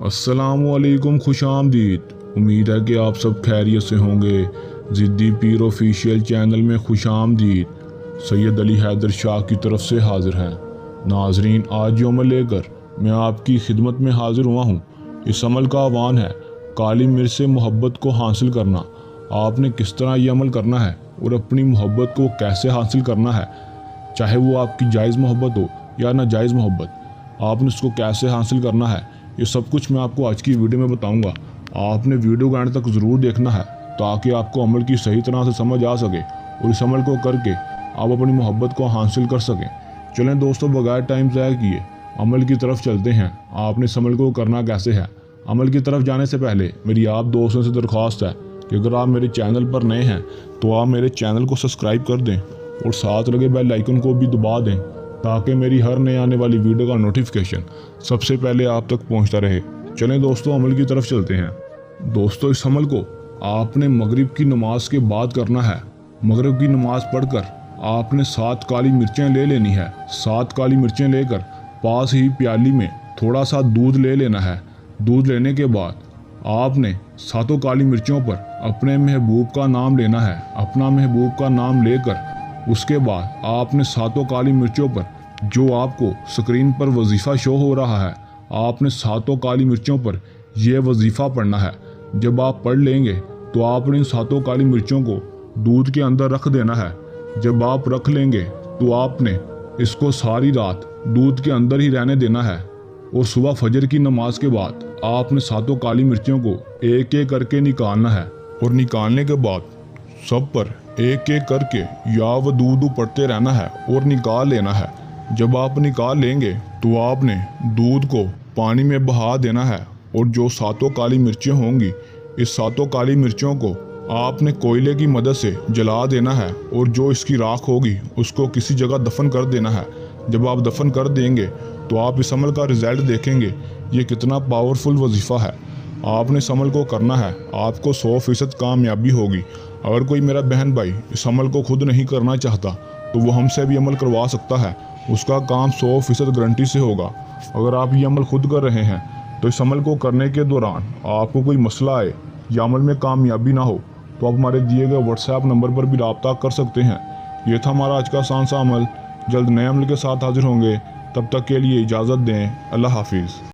अस्सलाम वालेकुम, खुश आमदीद। उम्मीद है कि आप सब खैरियत से होंगे। ज़िद्दी पीर ऑफिशियल चैनल में खुश आमदीद। सैयद अली हैदर शाह की तरफ से हाजिर हैं। नाजरीन, आज जो अमल लेकर मैं आपकी खिदमत में हाजिर हुआ हूँ, इस अमल का आह्वान है काली मिर्च से मोहब्बत को हासिल करना। आपने किस तरह ये अमल करना है और अपनी मोहब्बत को कैसे हासिल करना है, चाहे वो आपकी जायज़ मोहब्बत हो या नाजायज़ मोहब्बत, आपने उसको कैसे हासिल करना है, ये सब कुछ मैं आपको आज की वीडियो में बताऊंगा। आपने वीडियो को एंड तक ज़रूर देखना है ताकि आपको अमल की सही तरह से समझ आ सके और इस अमल को करके आप अपनी मोहब्बत को हासिल कर सकें। चलें दोस्तों, बगैर टाइम ज़ाया किए अमल की तरफ चलते हैं। आपने इस अमल को करना कैसे है। अमल की तरफ जाने से पहले मेरी आप दोस्तों से दरख्वास्त है कि अगर आप मेरे चैनल पर नए हैं तो आप मेरे चैनल को सब्सक्राइब कर दें और साथ लगे बेल आइकन को भी दबा दें ताकि मेरी हर नए आने वाली वीडियो का नोटिफिकेशन सबसे पहले आप तक पहुंचता रहे। चलें दोस्तों, अमल की तरफ चलते हैं। दोस्तों, इस अमल को आपने मगरिब की नमाज के बाद करना है। मगरिब की नमाज पढ़कर आपने 7 काली मिर्चें ले लेनी है। 7 काली मिर्चें लेकर पास ही प्याली में थोड़ा सा दूध ले लेना है। दूध लेने के बाद आपने 7 काली मिर्चों पर अपने महबूब का नाम लेना है। अपना महबूब का नाम लेकर उसके बाद आपने 7 काली मिर्चों पर जो आपको स्क्रीन पर वजीफ़ा शो हो रहा है, आपने 7 काली मिर्चों पर यह वजीफ़ा पढ़ना है। जब आप पढ़ लेंगे तो आपने इन 7 काली मिर्चों को दूध के अंदर रख देना है। जब आप रख लेंगे तो आपने इसको सारी रात दूध के अंदर ही रहने देना है और सुबह फजर की नमाज के बाद आपने 7 काली मिर्चों को एक एक करके निकालना है और निकालने के बाद सब पर एक एक करके या व दूध पड़ते रहना है और निकाल लेना है। जब आप निकाल लेंगे तो आपने दूध को पानी में बहा देना है और जो 7 काली मिर्चें होंगी, इस 7 काली मिर्चों को आपने कोयले की मदद से जला देना है और जो इसकी राख होगी उसको किसी जगह दफन कर देना है। जब आप दफन कर देंगे तो आप इस अमल का रिजल्ट देखेंगे ये कितना पावरफुल वजीफ़ा है। आपने इस अमल को करना है, आपको 100% कामयाबी होगी। अगर कोई मेरा बहन भाई इस अमल को खुद नहीं करना चाहता तो वो हमसे भी अमल करवा सकता है। उसका काम 100% गारंटी से होगा। अगर आप ये अमल खुद कर रहे हैं तो इस अमल को करने के दौरान आपको कोई मसला आए या अमल में कामयाबी ना हो तो आप हमारे दिए गए व्हाट्सएप नंबर पर भी रब्ता कर सकते हैं। ये था हमारा आज का आसान सा अमल। जल्द नए अमल के साथ हाजिर होंगे, तब तक के लिए इजाज़त दें। अल्लाह हाफिज़।